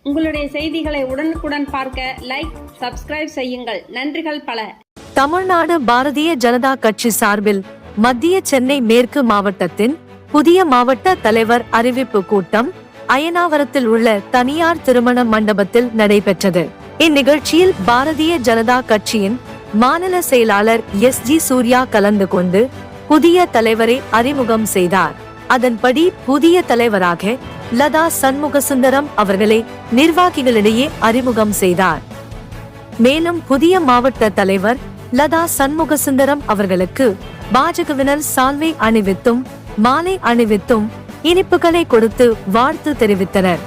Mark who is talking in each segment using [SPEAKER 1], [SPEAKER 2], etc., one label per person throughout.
[SPEAKER 1] உங்களுடைய செய்திகளை உடனுக்குடன் பார்க்க லைக், சப்ஸ்கிரைப் செய்யுங்கள். நன்றிகள் பல.
[SPEAKER 2] தமிழ்நாடு பாரதிய ஜனதா கட்சி சார்பில் மத்திய சென்னை மேற்கு மாவட்டத்தின் புதிய மாவட்ட தலைவர் அறிவிப்பு கூட்டம் அயனாவரத்தில் உள்ள தனியார் திருமண மண்டபத்தில் நடைபெற்றது. இந்நிகழ்ச்சியில் பாரதிய ஜனதா கட்சியின் மாநில செயலாளர் எஸ்.ஜி. சூர்யா கலந்து கொண்டு புதிய தலைவரை அறிமுகம் செய்தார். அதன்படி புதிய தலைவராக லதா சண்முகசுந்தரம் அவர்களை நிர்வாகிகளிடையே அறிமுகம் செய்தார். மேலும் புதிய மாவட்ட தலைவர் லதா சண்முகசுந்தரம் அவர்களுக்கு பாஜகவினர் சால்வை அணிவித்தும் மாலை அணிவித்தும் இனிப்புகளை கொடுத்து வாழ்த்து தெரிவித்தனர்.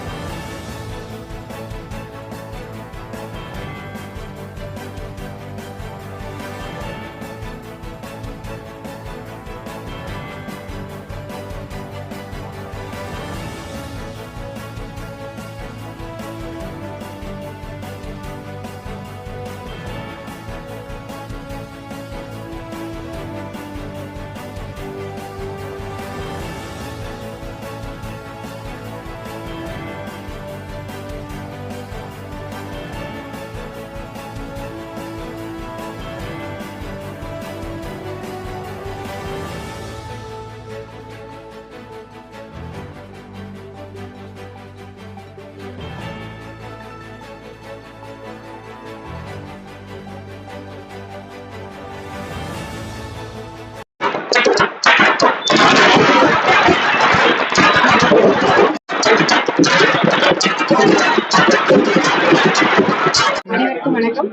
[SPEAKER 3] அனைவருக்கும் வணக்கம்.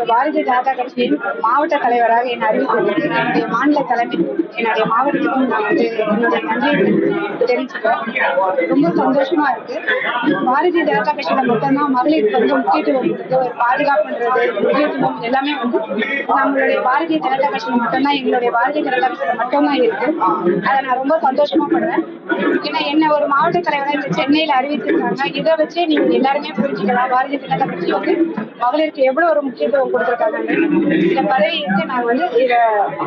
[SPEAKER 3] பாரதிய ஜனதா கட்சியின் மாவட்ட தலைவராக என்னை அறிவித்தது என்னுடைய மாநில தலைமை என்னுடைய மாவட்டத்துக்கும் நான் என்னுடைய நன்றியை தெரிவிச்சுக்கிறேன். ரொம்ப சந்தோஷமா இருக்கு. பாரதிய ஜனதா கட்சியில மட்டும்தான் மகளிருக்கு முக்கியத்துவம் கொடுத்து ஒரு பாதுகாப்புன்றது முக்கியத்துவம் எல்லாமே நம்மளுடைய பாரதிய ஜனதா கட்சியில மட்டும்தான், எங்களுடைய பாரதிய ஜனதா கட்சியில மட்டும்தான் இருக்கு. அதை நான் ரொம்ப சந்தோஷமா படுறேன். ஏன்னா என்ன ஒரு மாவட்ட தலைவராக இந்த சென்னையில அறிவிச்சிருக்காங்க. இதை வச்சே நீங்க எல்லாருமே புரிஞ்சுக்கலாம் பாரதிய ஜனதா கட்சி மகளிருக்கு எவ்வளவு ஒரு முக்கியத்துவம் கொடுத்திருக்காங்க. இந்த பதவிக்கு நாங்க இதை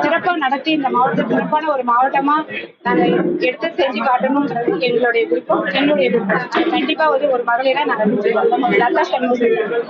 [SPEAKER 3] சிறப்பா நடத்தி இந்த மாவட்டத்தை சிறப்பான ஒரு மாவட்டமா நாங்க எடுத்து செஞ்சு காட்டணும்ன்றது எங்களுடைய விருப்பம். கண்டிப்பா ஒரு மகளிரா நாங்க லதா சண்முகசுந்தரம்